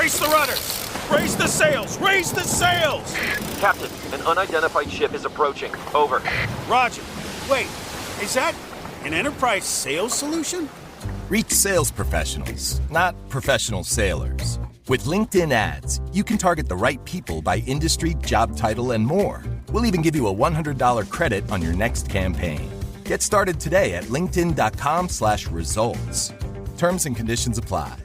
Brace the rudders! Raise the sails! Raise the sails! Captain, an unidentified ship is approaching. Over. Roger. Wait, is that an Enterprise sales solution? Reach sales professionals, not professional sailors. With LinkedIn ads, you can target the right people by industry, job title, and more. We'll even give you a $100 credit on your next campaign. Get started today at linkedin.com/results. Terms and conditions apply.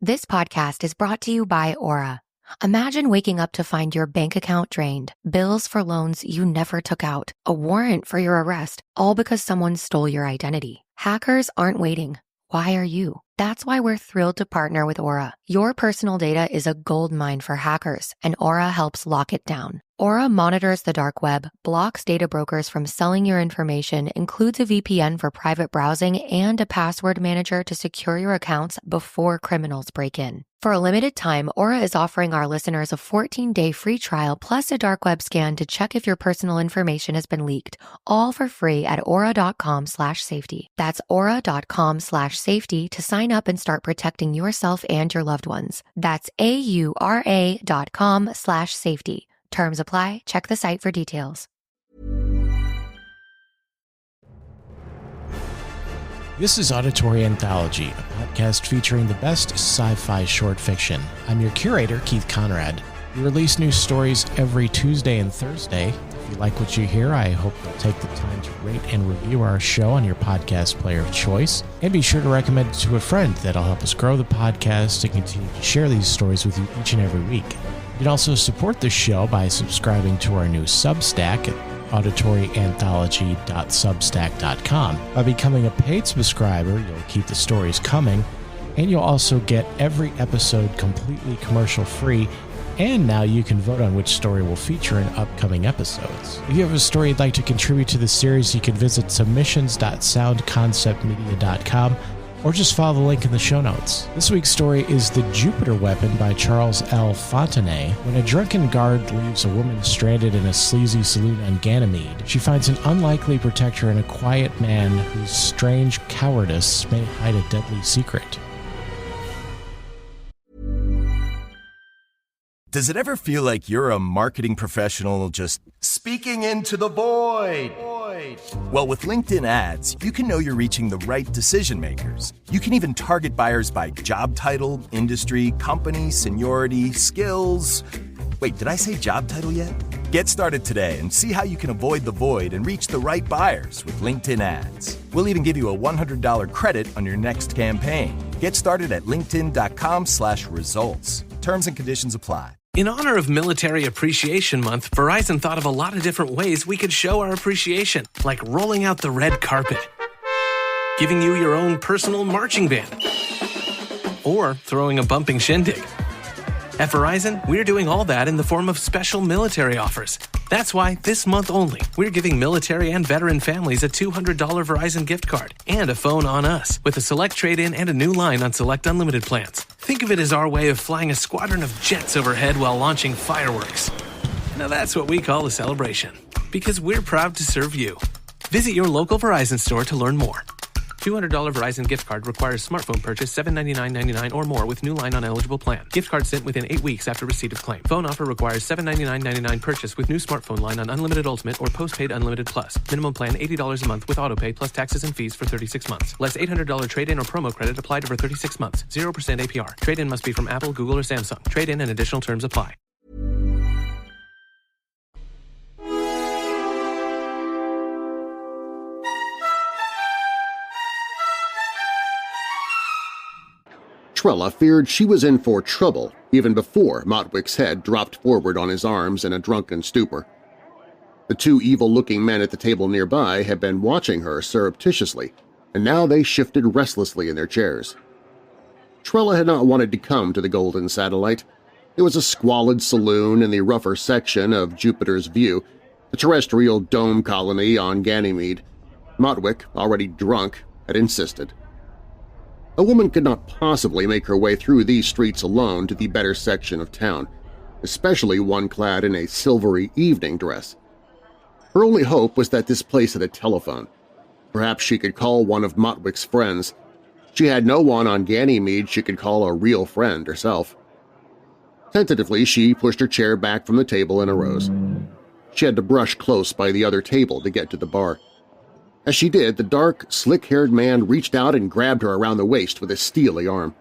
This podcast is brought to you by Aura. Imagine waking up to find your bank account drained, bills for loans you never took out, a warrant for your arrest, all because someone stole your identity. Hackers aren't waiting. Why are you? That's why we're thrilled to partner with Aura. Your personal data is a goldmine for hackers, and Aura helps lock it down. Aura monitors the dark web, blocks data brokers from selling your information, includes a VPN for private browsing, and a password manager to secure your accounts before criminals break in. For a limited time, Aura is offering our listeners a 14-day free trial plus a dark web scan to check if your personal information has been leaked, all for free at aura.com/safety. That's aura.com/safety to sign up and start protecting yourself and your loved ones. That's aura.com/safety. Terms apply. Check the site for details. This is Auditory Anthology, a podcast featuring the best sci-fi short fiction. I'm your curator, Keith Conrad. We release new stories every Tuesday and Thursday. If you like what you hear, I hope you'll take the time to rate and review our show on your podcast player of choice. And be sure to recommend it to a friend. That'll help us grow the podcast and continue to share these stories with you each and every week. You can also support the show by subscribing to our new Substack at auditoryanthology.substack.com. By becoming a paid subscriber, you'll keep the stories coming, and you'll also get every episode completely commercial-free, and now you can vote on which story will feature in upcoming episodes. If you have a story you'd like to contribute to the series, you can visit submissions.soundconceptmedia.com or just follow the link in the show notes. This week's story is The Jupiter Weapon by Charles L. Fontenay. When a drunken guard leaves a woman stranded in a sleazy saloon on Ganymede, she finds an unlikely protector in a quiet man whose strange cowardice may hide a deadly secret. Does it ever feel like you're a marketing professional just speaking into the void? Well, with LinkedIn ads, you can know you're reaching the right decision makers. You can even target buyers by job title, industry, company, seniority, skills. Wait, did I say job title yet? Get started today and see how you can avoid the void and reach the right buyers with LinkedIn ads. We'll even give you a $100 credit on your next campaign. Get started at linkedin.com/results. Terms and conditions apply. In honor of Military Appreciation Month, Verizon thought of a lot of different ways we could show our appreciation, like rolling out the red carpet, giving you your own personal marching band, or throwing a bumping shindig. At Verizon, we're doing all that in the form of special military offers. That's why, this month only, we're giving military and veteran families a $200 Verizon gift card and a phone on us, with a select trade-in and a new line on select unlimited plans. Think of it as our way of flying a squadron of jets overhead while launching fireworks. Now that's what we call a celebration, because we're proud to serve you. Visit your local Verizon store to learn more. $200 Verizon gift card requires smartphone purchase $799.99 or more with new line on eligible plan. Gift card sent within 8 weeks after receipt of claim. Phone offer requires $799.99 purchase with new smartphone line on unlimited ultimate or postpaid unlimited plus. Minimum plan $80 a month with autopay plus taxes and fees for 36 months. Less $800 trade-in or promo credit applied over 36 months. 0% APR. Trade-in must be from Apple, Google, or Samsung. Trade-in and additional terms apply. Trella feared she was in for trouble even before Motwick's head dropped forward on his arms in a drunken stupor. The two evil-looking men at the table nearby had been watching her surreptitiously, and now they shifted restlessly in their chairs. Trella had not wanted to come to the Golden Satellite. It was a squalid saloon in the rougher section of Jupiter's View, the terrestrial dome colony on Ganymede. Motwick, already drunk, had insisted. A woman could not possibly make her way through these streets alone to the better section of town, especially one clad in a silvery evening dress. Her only hope was that this place had a telephone. Perhaps she could call one of Motwick's friends. She had no one on Ganymede she could call a real friend herself. Tentatively, she pushed her chair back from the table and arose. She had to brush close by the other table to get to the bar. As she did, the dark, slick-haired man reached out and grabbed her around the waist with a steely arm.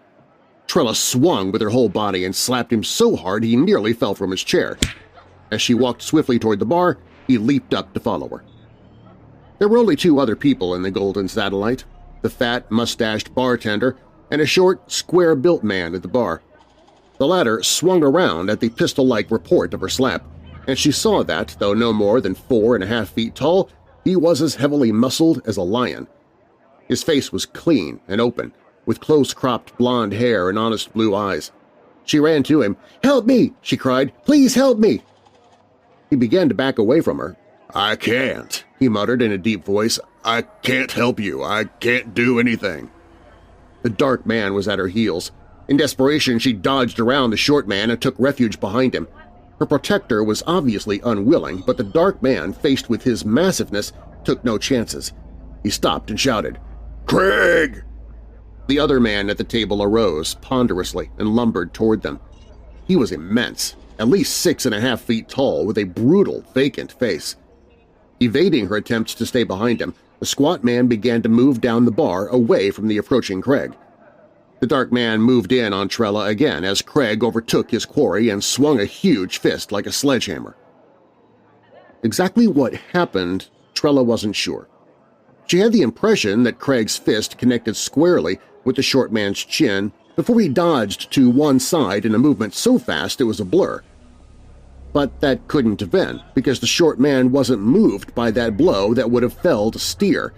Trella swung with her whole body and slapped him so hard he nearly fell from his chair. As she walked swiftly toward the bar, he leaped up to follow her. There were only two other people in the Golden Satellite, the fat, mustached bartender and a short, square-built man at the bar. The latter swung around at the pistol-like report of her slap, and she saw that, though no more than 4.5 feet tall, he was as heavily muscled as a lion. His face was clean and open, with close-cropped blonde hair and honest blue eyes. She ran to him. "Help me!" she cried. "Please help me!" He began to back away from her. "I can't," he muttered in a deep voice. "I can't help you. I can't do anything." The dark man was at her heels. In desperation, she dodged around the short man and took refuge behind him. Her protector was obviously unwilling, but the dark man, faced with his massiveness, took no chances. He stopped and shouted, "Craig!" The other man at the table arose ponderously and lumbered toward them. He was immense, at least 6.5 feet tall, with a brutal, vacant face. Evading her attempts to stay behind him, the squat man began to move down the bar away from the approaching Craig. The dark man moved in on Trella again as Craig overtook his quarry and swung a huge fist like a sledgehammer. Exactly what happened, Trella wasn't sure. She had the impression that Craig's fist connected squarely with the short man's chin before he dodged to one side in a movement so fast it was a blur. But that couldn't have been, because the short man wasn't moved by that blow that would have felled a steer,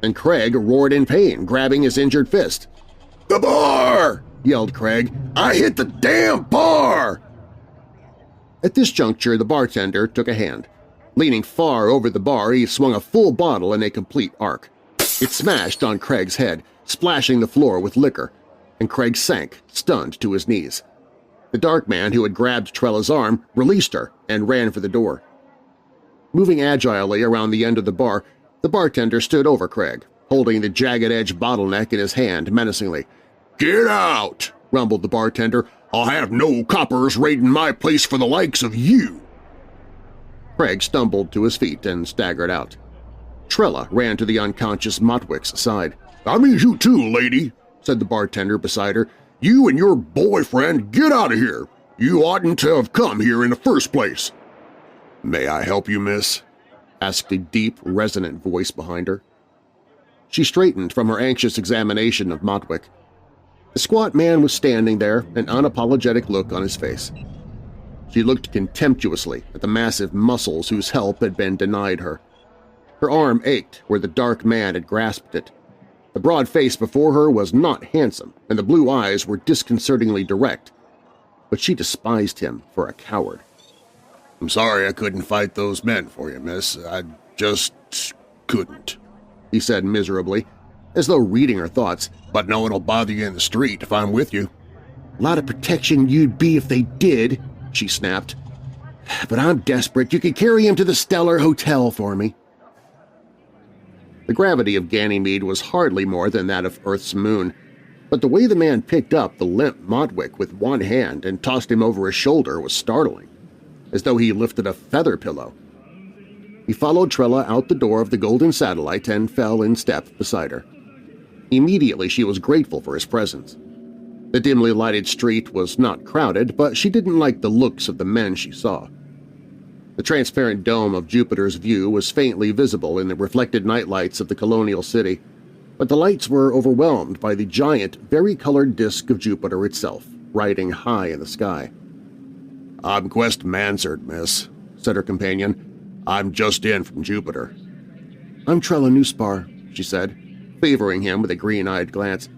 and Craig roared in pain, grabbing his injured fist. "The bar!" yelled Craig. "I hit the damn bar!" At this juncture, the bartender took a hand. Leaning far over the bar, he swung a full bottle in a complete arc. It smashed on Craig's head, splashing the floor with liquor, and Craig sank, stunned to his knees. The dark man who had grabbed Trella's arm released her and ran for the door. Moving agilely around the end of the bar, the bartender stood over Craig, holding the jagged-edge bottleneck in his hand menacingly. "Get out!" rumbled the bartender. "I'll have no coppers raiding my place for the likes of you!" Craig stumbled to his feet and staggered out. Trella ran to the unconscious Motwick's side. "I mean you too, lady," said the bartender beside her. "You and your boyfriend get out of here. You oughtn't to have come here in the first place." "May I help you, miss?" asked a deep, resonant voice behind her. She straightened from her anxious examination of Motwick. The squat man was standing there, an unapologetic look on his face. She looked contemptuously at the massive muscles whose help had been denied her. Her arm ached where the dark man had grasped it. The broad face before her was not handsome, and the blue eyes were disconcertingly direct, but she despised him for a coward. "I'm sorry I couldn't fight those men for you, miss. I just couldn't," he said miserably, as though reading her thoughts. "But no one will bother you in the street if I'm with you." "A lot of protection you'd be if they did," she snapped. "But I'm desperate. You could carry him to the Stellar Hotel for me." The gravity of Ganymede was hardly more than that of Earth's moon, but the way the man picked up the limp Motwick with one hand and tossed him over his shoulder was startling, as though he lifted a feather pillow. He followed Trella out the door of the Golden Satellite and fell in step beside her. Immediately she was grateful for his presence. The dimly lighted street was not crowded, but she didn't like the looks of the men she saw. The transparent dome of Jupiter's view was faintly visible in the reflected nightlights of the colonial city, but the lights were overwhelmed by the giant, vari-colored disk of Jupiter itself, riding high in the sky. "I'm Quest Mansard, miss," said her companion. "I'm just in from Jupiter." "I'm Trella Nuspar," she said, favoring him with a green-eyed glance.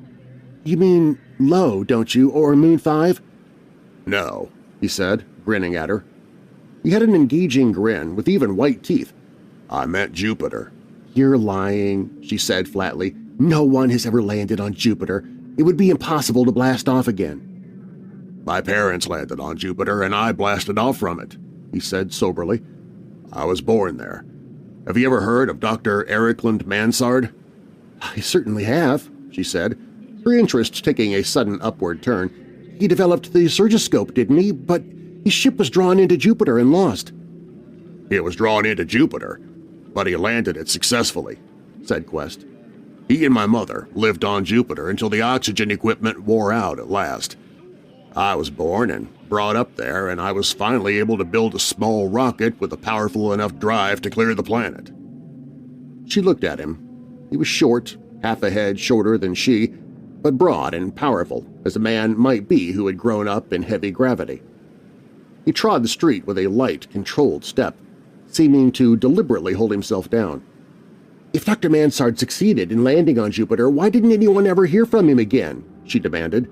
"You mean Low, don't you, or Moon 5? "No," he said, grinning at her. He had an engaging grin with even white teeth. "I meant Jupiter." "You're lying," she said flatly. "No one has ever landed on Jupiter. It would be impossible to blast off again." "My parents landed on Jupiter and I blasted off from it," he said soberly. "I was born there. Have you ever heard of Dr. Ericland Mansard?" "I certainly have," she said, her interest taking a sudden upward turn. he developed the surgiscope, didn't he? But his ship was drawn into Jupiter and lost." "It was drawn into Jupiter, but he landed it successfully," said Quest. "He and my mother lived on Jupiter until the oxygen equipment wore out at last. I was born and brought up there, and I was finally able to build a small rocket with a powerful enough drive to clear the planet." She looked at him. He was short, half a head shorter than she, but broad and powerful, as a man might be who had grown up in heavy gravity. He trod the street with a light, controlled step, seeming to deliberately hold himself down. "If Dr. Mansard succeeded in landing on Jupiter, why didn't anyone ever hear from him again?" she demanded.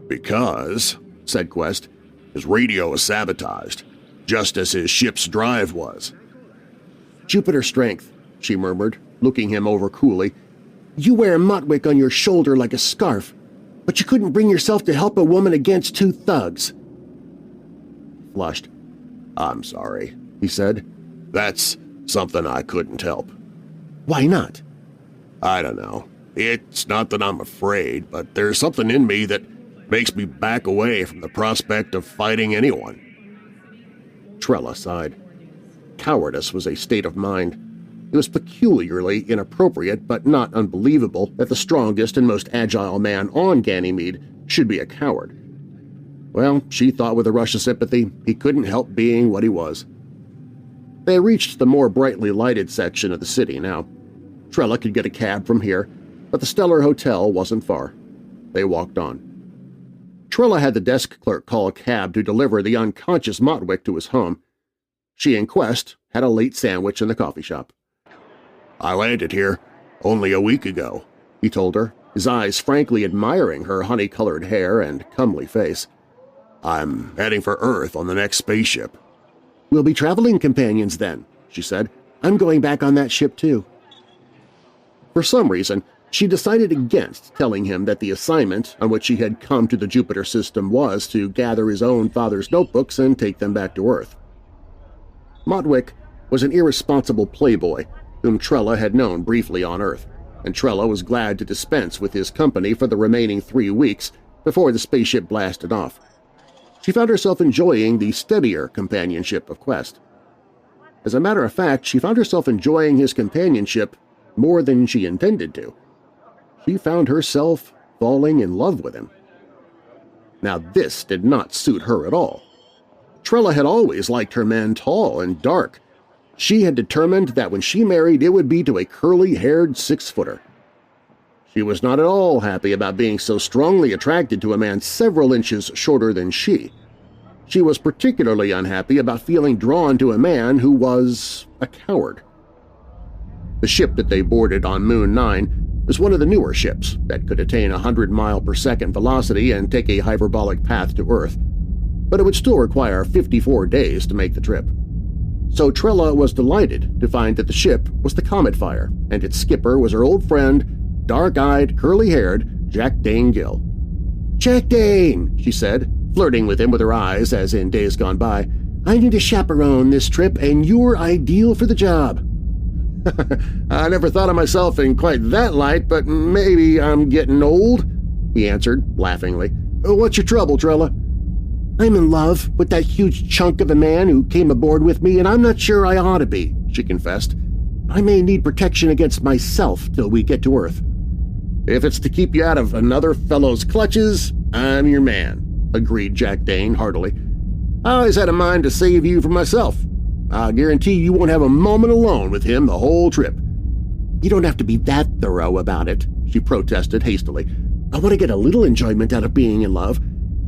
"Because," said Quest, "his radio was sabotaged, just as his ship's drive was." "Jupiter strength," she murmured, looking him over coolly. "You wear Motwick on your shoulder like a scarf, but you couldn't bring yourself to help a woman against two thugs." Flushed. "I'm sorry," he said. "That's something I couldn't help." "Why not?" "I don't know. It's not that I'm afraid, but there's something in me that makes me back away from the prospect of fighting anyone." Trella sighed. Cowardice was a state of mind. It was peculiarly inappropriate but not unbelievable that the strongest and most agile man on Ganymede should be a coward. Well, she thought with a rush of sympathy, he couldn't help being what he was. They reached the more brightly lighted section of the city now. Trella could get a cab from here, but the Stellar Hotel wasn't far. They walked on. Trella had the desk clerk call a cab to deliver the unconscious Motwick to his home. She and Quest had a late sandwich in the coffee shop. "I landed here only a week ago," he told her, his eyes frankly admiring her honey-colored hair and comely face. "I'm heading for Earth on the next spaceship." "We'll be traveling companions then," she said. "I'm going back on that ship too." For some reason, she decided against telling him that the assignment on which she had come to the Jupiter system was to gather his own father's notebooks and take them back to Earth. Motwick was an irresponsible playboy whom Trella had known briefly on Earth, and Trella was glad to dispense with his company for the remaining 3 weeks before the spaceship blasted off. She found herself enjoying the steadier companionship of Quest. As a matter of fact, she found herself enjoying his companionship more than she intended to. She found herself falling in love with him. Now this did not suit her at all. Trella had always liked her men tall and dark. She had determined that when she married it would be to a curly-haired 6-footer. She was not at all happy about being so strongly attracted to a man several inches shorter than she. She was particularly unhappy about feeling drawn to a man who was a coward. The ship that they boarded on Moon 9 was one of the newer ships that could attain 100-mile-per-second velocity and take a hyperbolic path to Earth, but it would still require 54 days to make the trip. So Trella was delighted to find that the ship was the Comet Fire, and its skipper was her old friend, dark-eyed, curly-haired Jack Dane Gill. "Jack Dane," she said, flirting with him with her eyes as in days gone by, "I need a chaperone this trip, and you're ideal for the job." "I never thought of myself in quite that light, but maybe I'm getting old," he answered, laughingly. "What's your trouble, Trella?" "I'm in love with that huge chunk of a man who came aboard with me, and I'm not sure I ought to be," she confessed. "I may need protection against myself till we get to Earth." "If it's to keep you out of another fellow's clutches, I'm your man," agreed Jack Dane heartily. "I always had a mind to save you from myself. I guarantee you won't have a moment alone with him the whole trip." "You don't have to be that thorough about it," she protested hastily. "I want to get a little enjoyment out of being in love,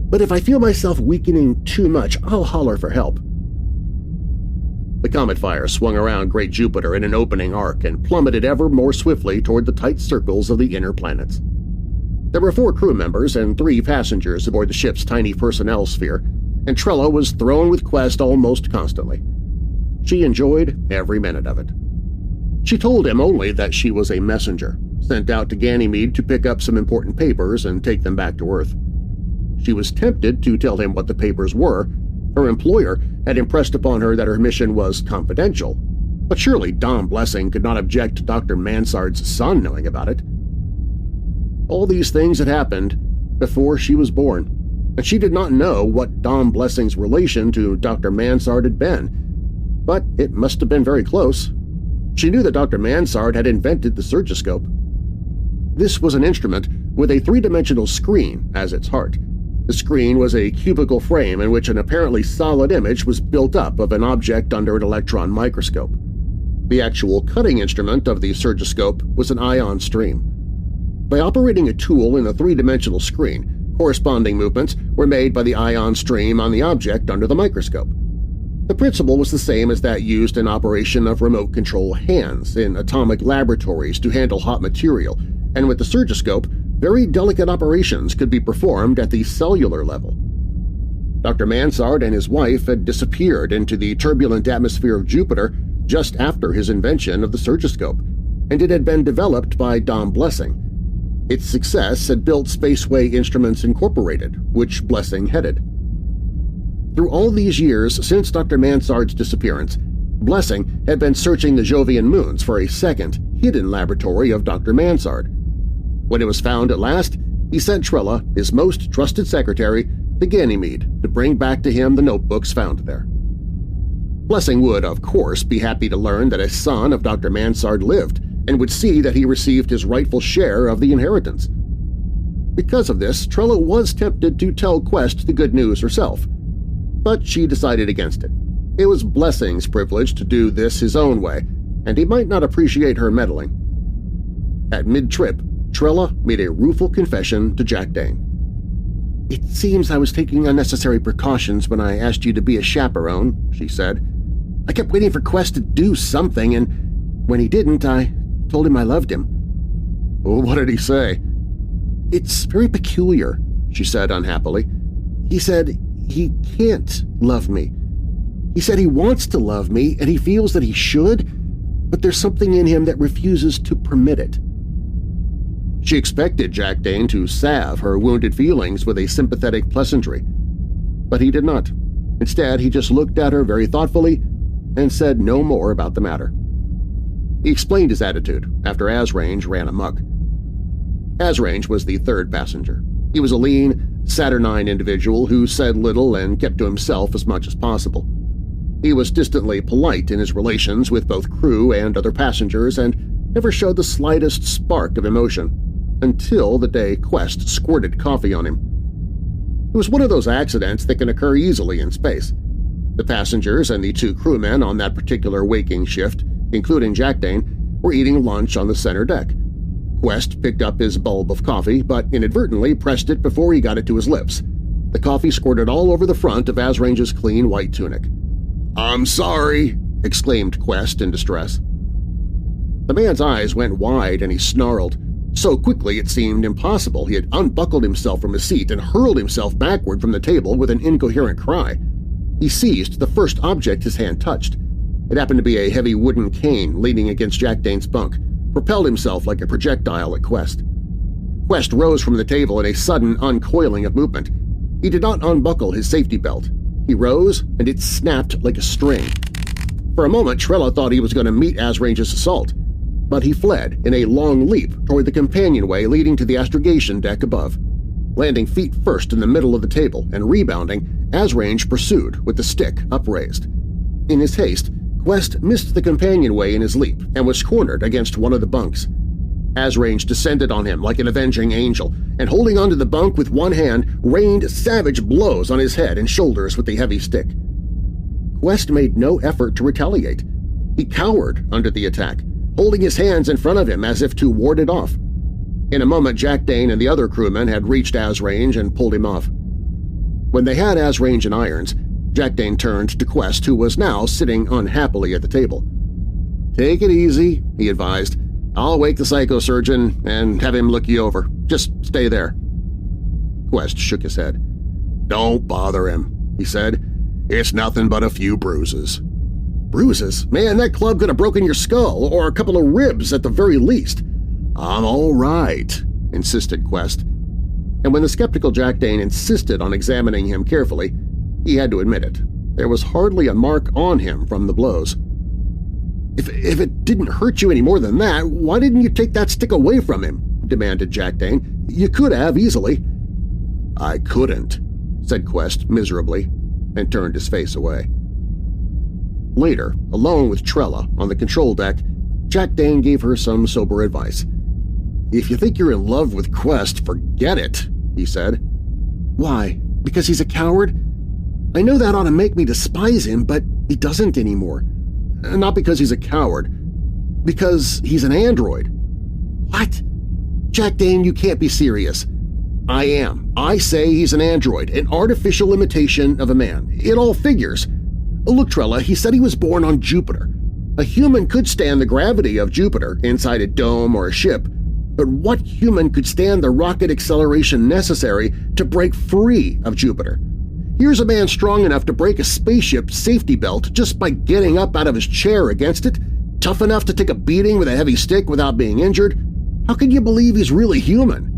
but if I feel myself weakening too much, I'll holler for help." The Comet Fire swung around Great Jupiter in an opening arc and plummeted ever more swiftly toward the tight circles of the inner planets. There were 4 crew members and 3 passengers aboard the ship's tiny personnel sphere, and Trella was thrown with Quest almost constantly. She enjoyed every minute of it. She told him only that she was a messenger, sent out to Ganymede to pick up some important papers and take them back to Earth. She was tempted to tell him what the papers were. Her employer had impressed upon her that her mission was confidential, but surely Dom Blessing could not object to Dr. Mansard's son knowing about it. All these things had happened before she was born, and she did not know what Dom Blessing's relation to Dr. Mansard had been, but it must have been very close. She knew that Dr. Mansard had invented the surgiscope. This was an instrument with a three-dimensional screen as its heart. The screen was a cubical frame in which an apparently solid image was built up of an object under an electron microscope. The actual cutting instrument of the surgiscope was an ion stream. By operating a tool in a three-dimensional screen, corresponding movements were made by the ion stream on the object under the microscope. The principle was the same as that used in operation of remote-control hands in atomic laboratories to handle hot material, and with the surgiscope, very delicate operations could be performed at the cellular level. Dr. Mansard and his wife had disappeared into the turbulent atmosphere of Jupiter just after his invention of the surgiscope, and it had been developed by Dom Blessing. Its success had built Spaceway Instruments Incorporated, which Blessing headed. Through all these years since Dr. Mansard's disappearance, Blessing had been searching the Jovian moons for a second, hidden laboratory of Dr. Mansard. When it was found at last, he sent Trella, his most trusted secretary, to Ganymede to bring back to him the notebooks found there. Blessing would, of course, be happy to learn that a son of Dr. Mansard lived and would see that he received his rightful share of the inheritance. Because of this, Trella was tempted to tell Quest the good news herself, but she decided against it. It was Blessing's privilege to do this his own way, and he might not appreciate her meddling. At mid-trip, Trella made a rueful confession to Jack Dane. "It seems I was taking unnecessary precautions when I asked you to be a chaperone," she said. "I kept waiting for Quest to do something, and when he didn't, I told him I loved him." "Well, what did he say?" "It's very peculiar," she said unhappily. "He said he can't love me. He said he wants to love me and he feels that he should, but there's something in him that refuses to permit it." She expected Jack Dane to salve her wounded feelings with a sympathetic pleasantry, but he did not. Instead, he just looked at her very thoughtfully and said no more about the matter. He explained his attitude after Asrange ran amok. Asrange was the third passenger. He was a lean, saturnine individual who said little and kept to himself as much as possible. He was distantly polite in his relations with both crew and other passengers and never showed the slightest spark of emotion, until the day Quest squirted coffee on him. It was one of those accidents that can occur easily in space. The passengers and the two crewmen on that particular waking shift, including Jack Dane, were eating lunch on the center deck. Quest picked up his bulb of coffee but inadvertently pressed it before he got it to his lips. The coffee squirted all over the front of Asrange's clean white tunic. "I'm sorry!" exclaimed Quest in distress. The man's eyes went wide and he snarled. So quickly it seemed impossible he had unbuckled himself from his seat and hurled himself backward from the table with an incoherent cry. He seized the first object his hand touched. It happened to be a heavy wooden cane leaning against Jack Dane's bunk, propelled himself like a projectile at Quest. Quest rose from the table in a sudden uncoiling of movement. He did not unbuckle his safety belt. He rose, and it snapped like a string. For a moment, Trella thought he was going to meet Asrange's assault, but he fled in a long leap toward the companionway leading to the astrogation deck above. Landing feet first in the middle of the table and rebounding, Asrange pursued with the stick upraised. In his haste, Quest missed the companionway in his leap and was cornered against one of the bunks. Asrange descended on him like an avenging angel and, holding onto the bunk with one hand, rained savage blows on his head and shoulders with the heavy stick. Quest made no effort to retaliate. He cowered under the attack, holding his hands in front of him as if to ward it off. In a moment, Jack Dane and the other crewmen had reached Asrange and pulled him off. When they had Asrange in irons, Jack Dane turned to Quest, who was now sitting unhappily at the table. "Take it easy," he advised. "I'll wake the psychosurgeon and have him look you over. Just stay there." Quest shook his head. "Don't bother him," he said. "It's nothing but a few bruises." "Bruises? Man, that club could have broken your skull, or a couple of ribs at the very least." "I'm all right," insisted Quest. And when the skeptical Jack Dane insisted on examining him carefully, he had to admit it. There was hardly a mark on him from the blows. If it didn't hurt you any more than that, why didn't you take that stick away from him?" demanded Jack Dane. "You could have, easily." "I couldn't," said Quest miserably, and turned his face away. Later, alone with Trella on the control deck, Jack Dane gave her some sober advice. "If you think you're in love with Quest, forget it," he said. "Why? Because he's a coward? I know that ought to make me despise him, but he doesn't anymore. Not because he's a coward. Because he's an android." "What? Jack Dane, you can't be serious." "I am. I say he's an android, an artificial imitation of a man. It all figures. Look, Trella, he said he was born on Jupiter. A human could stand the gravity of Jupiter inside a dome or a ship, but what human could stand the rocket acceleration necessary to break free of Jupiter? Here's a man strong enough to break a spaceship's safety belt just by getting up out of his chair against it, tough enough to take a beating with a heavy stick without being injured. How can you believe he's really human?"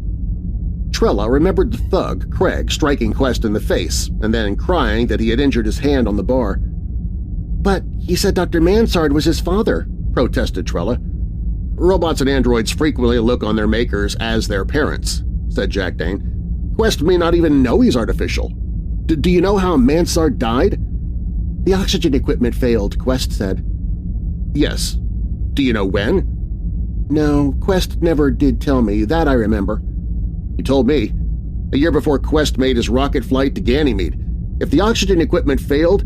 Trella remembered the thug, Craig, striking Quest in the face and then crying that he had injured his hand on the bar. "But he said Dr. Mansard was his father," protested Trella. "Robots and androids frequently look on their makers as their parents," said Jack Dane. "Quest may not even know he's artificial. Do you know how Mansard died?" "The oxygen equipment failed," Quest said. "Yes. Do you know when?" "No, Quest never did tell me. That I remember." "He told me. A year before Quest made his rocket flight to Ganymede. If the oxygen equipment failed,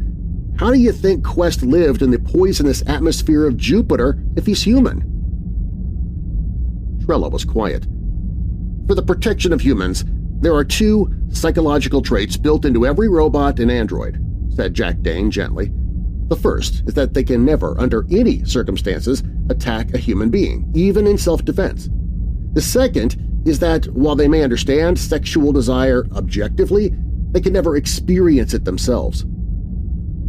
how do you think Quest lived in the poisonous atmosphere of Jupiter if he's human?" Trella was quiet. "For the protection of humans, there are 2 psychological traits built into every robot and android," said Jack Dane gently. "The first is that they can never, under any circumstances, attack a human being, even in self-defense. The second is that while they may understand sexual desire objectively, they can never experience it themselves.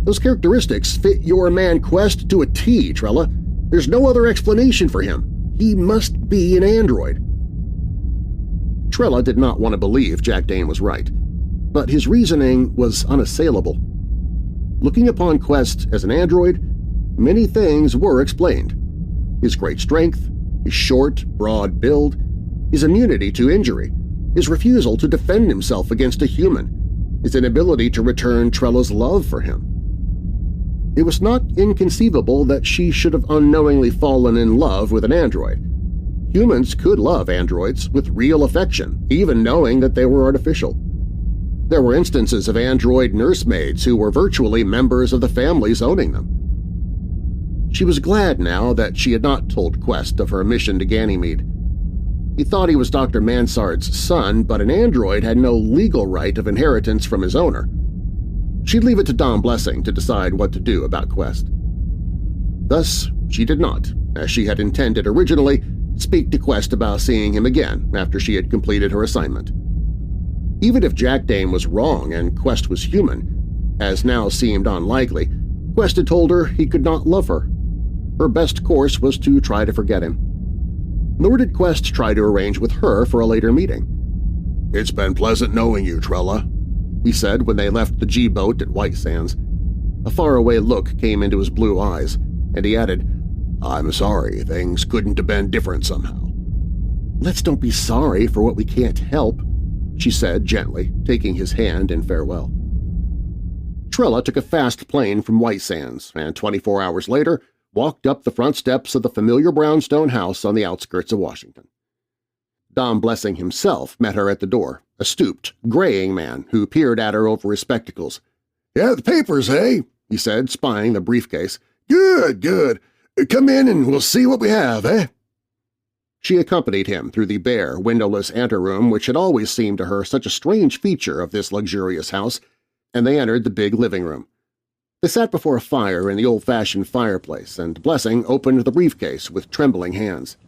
Those characteristics fit your man Quest to a T, Trella. There's no other explanation for him. He must be an android." Trella did not want to believe Jack Dane was right, but his reasoning was unassailable. Looking upon Quest as an android, many things were explained. His great strength, his short, broad build, his immunity to injury, his refusal to defend himself against a human, his inability to return Trella's love for him. It was not inconceivable that she should have unknowingly fallen in love with an android. Humans could love androids with real affection, even knowing that they were artificial. There were instances of android nursemaids who were virtually members of the families owning them. She was glad now that she had not told Quest of her mission to Ganymede. He thought he was Dr. Mansard's son, but an android had no legal right of inheritance from his owner. She'd leave it to Dom Blessing to decide what to do about Quest. Thus, she did not, as she had intended originally, speak to Quest about seeing him again after she had completed her assignment. Even if Jack Dane was wrong and Quest was human, as now seemed unlikely, Quest had told her he could not love her. Her best course was to try to forget him. Nor did Quest try to arrange with her for a later meeting. "It's been pleasant knowing you, Trella," he said when they left the G-boat at White Sands. A faraway look came into his blue eyes, and he added, "I'm sorry things couldn't have been different somehow." "Let's don't be sorry for what we can't help," she said gently, taking his hand in farewell. Trella took a fast plane from White Sands and 24 hours later walked up the front steps of the familiar brownstone house on the outskirts of Washington. Dom Blessing himself met her at the door, a stooped, graying man who peered at her over his spectacles. "Yeah, the papers, eh?" he said, spying the briefcase. "Good, good. Come in and we'll see what we have, eh?" She accompanied him through the bare, windowless anteroom which had always seemed to her such a strange feature of this luxurious house, and they entered the big living room. They sat before a fire in the old-fashioned fireplace, and Blessing opened the briefcase with trembling hands.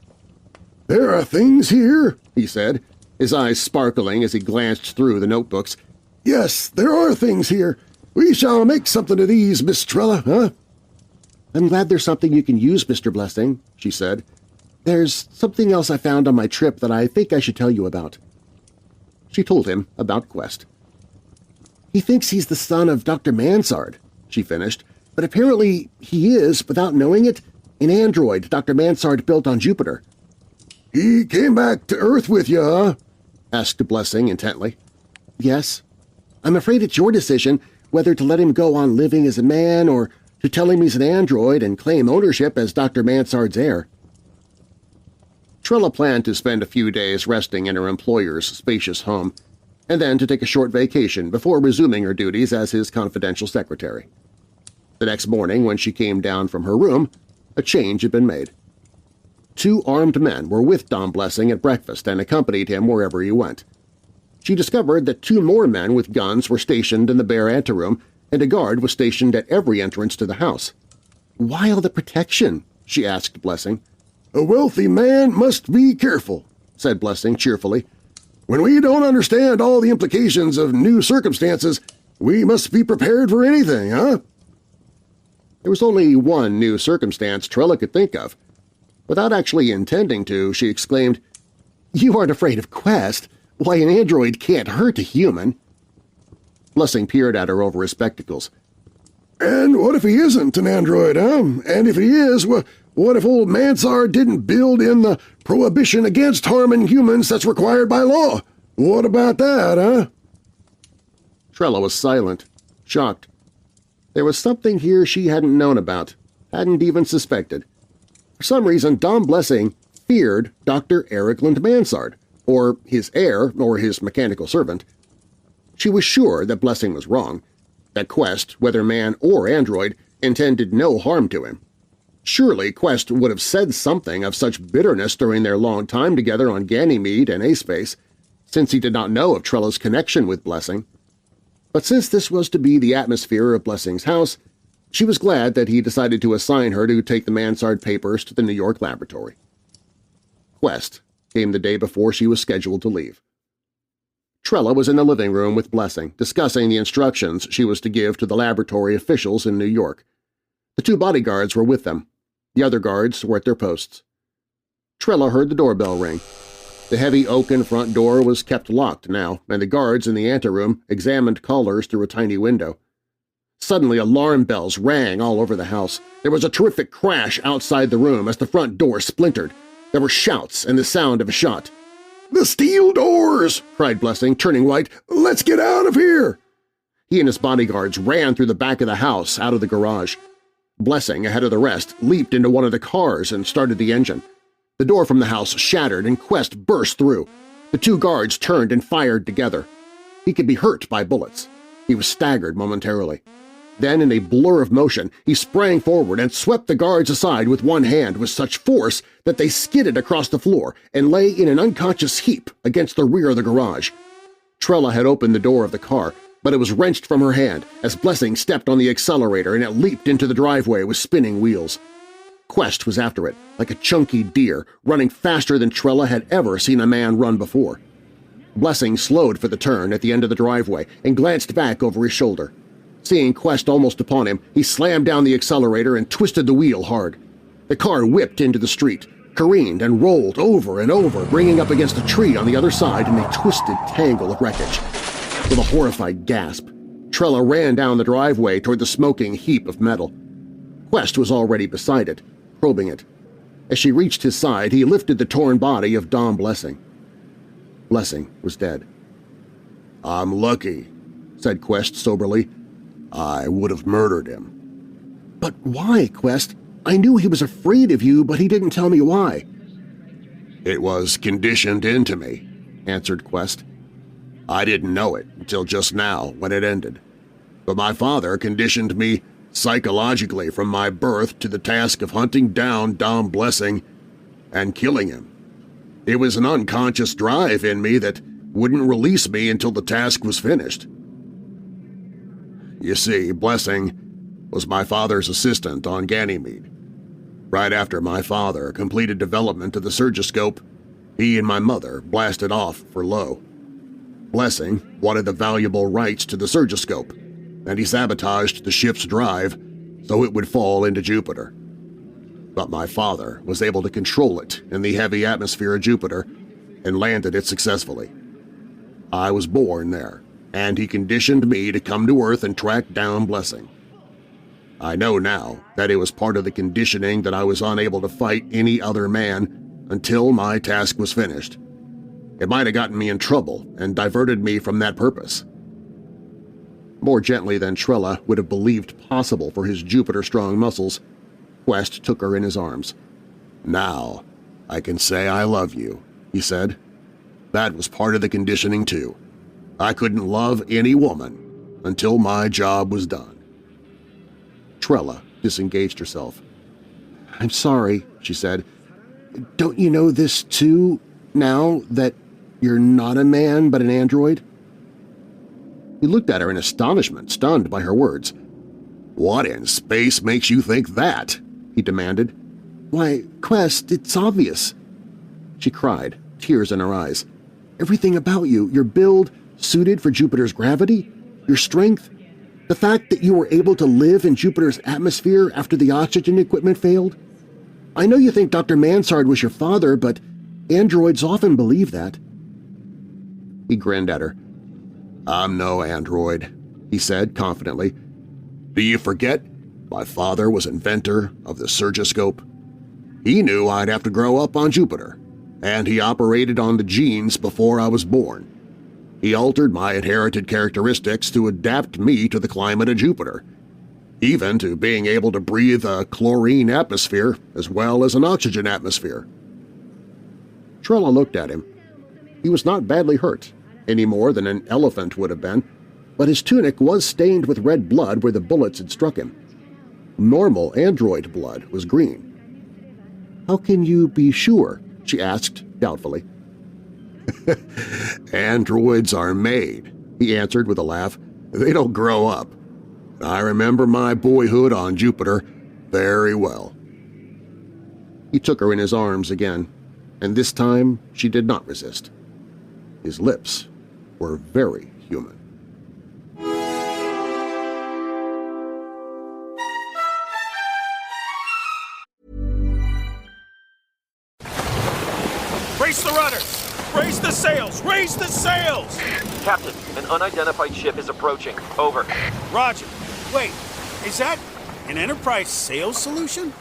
"There are things here," he said, his eyes sparkling as he glanced through the notebooks. "Yes, there are things here. We shall make something of these, Miss Trella, huh?" "I'm glad there's something you can use, Mr. Blessing," she said. "There's something else I found on my trip that I think I should tell you about." She told him about Quest. "He thinks he's the son of Dr. Mansard," she finished, "but apparently he is, without knowing it, an android Dr. Mansard built on Jupiter." "He came back to Earth with you, huh?" asked Blessing intently. "Yes. I'm afraid it's your decision whether to let him go on living as a man or to tell him he's an android and claim ownership as Dr. Mansard's heir." Trella planned to spend a few days resting in her employer's spacious home, and then to take a short vacation before resuming her duties as his confidential secretary. The next morning, when she came down from her room, a change had been made. 2 armed men were with Dom Blessing at breakfast and accompanied him wherever he went. She discovered that 2 more men with guns were stationed in the bare anteroom, and a guard was stationed at every entrance to the house. "Why all the protection?" she asked Blessing. "A wealthy man must be careful," said Blessing cheerfully. "When we don't understand all the implications of new circumstances, we must be prepared for anything, huh?" There was only one new circumstance Trella could think of. Without actually intending to, she exclaimed, "You aren't afraid of Quest? Why, an android can't hurt a human." Blessing peered at her over his spectacles. "And what if he isn't an android, huh? And if he is, what if old Mansard didn't build in the prohibition against harming humans that's required by law? What about that, huh?" Trella was silent, shocked. There was something here she hadn't known about, hadn't even suspected. For some reason, Dom Blessing feared Dr. Eric Mansard, or his heir, or his mechanical servant. She was sure that Blessing was wrong, that Quest, whether man or android, intended no harm to him. Surely Quest would have said something of such bitterness during their long time together on Ganymede and A-Space, since he did not know of Trella's connection with Blessing. But since this was to be the atmosphere of Blessing's house, she was glad that he decided to assign her to take the Mansard papers to the New York laboratory. Quest came the day before she was scheduled to leave. Trella was in the living room with Blessing, discussing the instructions she was to give to the laboratory officials in New York. The 2 bodyguards were with them. The other guards were at their posts. Trella heard the doorbell ring. The heavy oaken front door was kept locked now, and the guards in the anteroom examined callers through a tiny window. Suddenly alarm bells rang all over the house. There was a terrific crash outside the room as the front door splintered. There were shouts and the sound of a shot. "The steel doors!" cried Blessing, turning white. "Let's get out of here!" He and his bodyguards ran through the back of the house out of the garage. Blessing, ahead of the rest, leaped into one of the cars and started the engine. The door from the house shattered and Quest burst through. The 2 guards turned and fired together. He could be hurt by bullets. He was staggered momentarily. Then, in a blur of motion, he sprang forward and swept the guards aside with one hand with such force that they skidded across the floor and lay in an unconscious heap against the rear of the garage. Trella had opened the door of the car, but it was wrenched from her hand as Blessing stepped on the accelerator and it leaped into the driveway with spinning wheels. Quest was after it, like a chunky deer, running faster than Trella had ever seen a man run before. Blessing slowed for the turn at the end of the driveway and glanced back over his shoulder. Seeing Quest almost upon him, he slammed down the accelerator and twisted the wheel hard. The car whipped into the street, careened and rolled over and over, bringing up against a tree on the other side in a twisted tangle of wreckage. With a horrified gasp, Trella ran down the driveway toward the smoking heap of metal. Quest was already beside it, probing it. As she reached his side, he lifted the torn body of Dom Blessing. Blessing was dead. "I'm lucky," said Quest soberly. "I would have murdered him." "But why, Quest? I knew he was afraid of you, but he didn't tell me why." "It was conditioned into me," answered Quest. "I didn't know it until just now when it ended. But my father conditioned me psychologically from my birth to the task of hunting down Dom Blessing and killing him. It was an unconscious drive in me that wouldn't release me until the task was finished. You see, Blessing was my father's assistant on Ganymede. Right after my father completed development of the surgiscope, he and my mother blasted off for low. Blessing wanted the valuable rights to the surgiscope, and he sabotaged the ship's drive so it would fall into Jupiter. But my father was able to control it in the heavy atmosphere of Jupiter and landed it successfully. I was born there, and he conditioned me to come to Earth and track down Blessing. I know now that it was part of the conditioning that I was unable to fight any other man until my task was finished. It might have gotten me in trouble and diverted me from that purpose. More gently than Trella would have believed possible for his Jupiter-strong muscles, Quest took her in his arms. "Now, I can say I love you," he said. "That was part of the conditioning, too. I couldn't love any woman until my job was done." Trella disengaged herself. "I'm sorry," she said. "Don't you know this, too, now that you're not a man but an android?" He looked at her in astonishment, stunned by her words. "What in space makes you think that?" he demanded. "Why, Quest, it's obvious," she cried, tears in her eyes. "Everything about you, your build, suited for Jupiter's gravity, your strength, the fact that you were able to live in Jupiter's atmosphere after the oxygen equipment failed. I know you think Dr. Mansard was your father, but androids often believe that." He grinned at her. "I'm no android," he said confidently. "Do you forget? My father was inventor of the surgiscope. He knew I'd have to grow up on Jupiter, and he operated on the genes before I was born. He altered my inherited characteristics to adapt me to the climate of Jupiter, even to being able to breathe a chlorine atmosphere as well as an oxygen atmosphere." Trella looked at him. He was not badly hurt, any more than an elephant would have been, but his tunic was stained with red blood where the bullets had struck him. Normal android blood was green. "How can you be sure?" she asked doubtfully. "Androids are made," he answered with a laugh. "They don't grow up. I remember my boyhood on Jupiter very well." He took her in his arms again, and this time she did not resist. His lips were very human. Raise the rudders! Raise the sails! Raise the sails! Captain, an unidentified ship is approaching. Over. Roger. Wait, is that an Enterprise sales solution?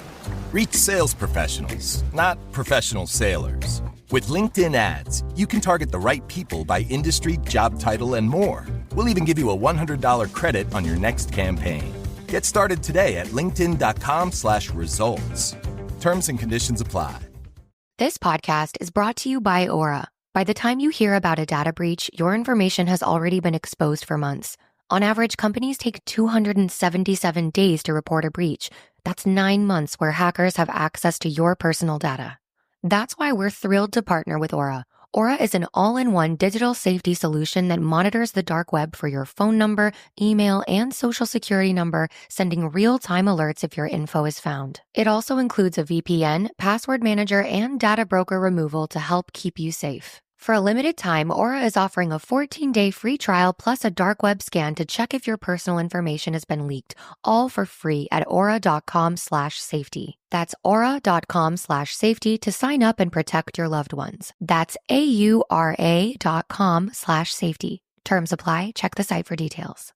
Reach sales professionals, not professional sailors. With LinkedIn ads, you can target the right people by industry, job title, and more. We'll even give you a $100 credit on your next campaign. Get started today at linkedin.com/results. Terms and conditions apply. This podcast is brought to you by Aura. By the time you hear about a data breach, your information has already been exposed for months. On average, companies take 277 days to report a breach. That's 9 months where hackers have access to your personal data. That's why we're thrilled to partner with Aura. Aura is an all-in-one digital safety solution that monitors the dark web for your phone number, email, and social security number, sending real-time alerts if your info is found. It also includes a VPN, password manager, and data broker removal to help keep you safe. For a limited time, Aura is offering a 14-day free trial plus a dark web scan to check if your personal information has been leaked, all for free at aura.com/safety. That's aura.com/safety to sign up and protect your loved ones. That's AURA.com/safety. Terms apply. Check the site for details.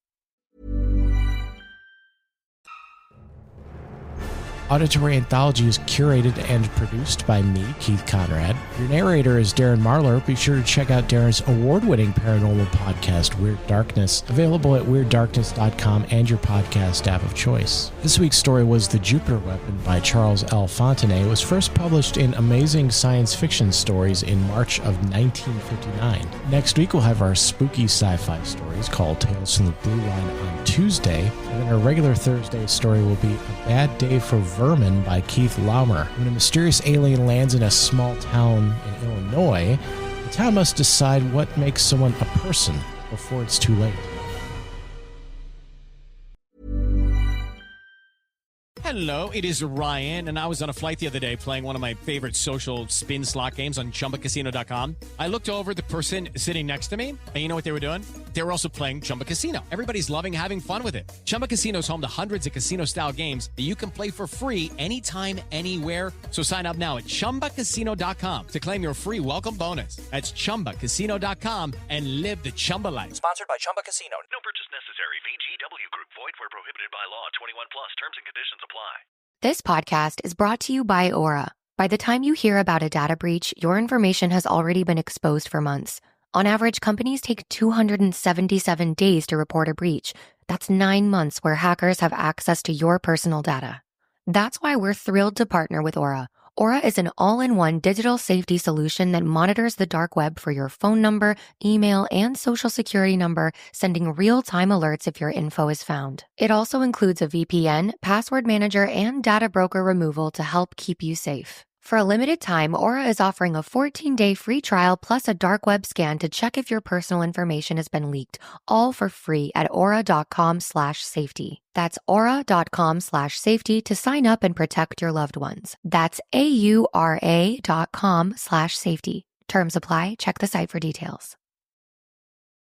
Auditory Anthology is curated and produced by me, Keith Conrad. Your narrator is Darren Marlar. Be sure to check out Darren's award-winning paranormal podcast, Weird Darkness, available at weirddarkness.com and your podcast app of choice. This week's story was The Jupiter Weapon by Charles L. Fontenay. It was first published in Amazing Science Fiction Stories in March of 1959. Next week, we'll have our spooky sci-fi stories called Tales from the Blue Line on Tuesday. And then our regular Thursday story will be A Bad Day for Vermin by Keith Laumer. When a mysterious alien lands in a small town in Illinois, the town must decide what makes someone a person before it's too late. Hello, it is Ryan, and I was on a flight the other day playing one of my favorite social spin slot games on ChumbaCasino.com. I looked over at the person sitting next to me, and you know what they were doing? They were also playing Chumba Casino. Everybody's loving having fun with it. Chumba Casino is home to hundreds of casino-style games that you can play for free anytime, anywhere. So sign up now at ChumbaCasino.com to claim your free welcome bonus. That's ChumbaCasino.com and live the Chumba life. Sponsored by Chumba Casino. No purchase necessary. VGW Group. Void where prohibited by law. 21 plus. Terms and conditions apply. This podcast is brought to you by Aura. By the time you hear about a data breach, your information has already been exposed for months. On average, companies take 277 days to report a breach. That's 9 months where hackers have access to your personal data. That's why we're thrilled to partner with Aura. Aura is an all-in-one digital safety solution that monitors the dark web for your phone number, email, and social security number, sending real-time alerts if your info is found. It also includes a VPN, password manager, and data broker removal to help keep you safe. For a limited time, Aura is offering a 14-day free trial plus a dark web scan to check if your personal information has been leaked, all for free at aura.com/safety. That's aura.com/safety to sign up and protect your loved ones. That's AURA.com/safety. Terms apply. Check the site for details.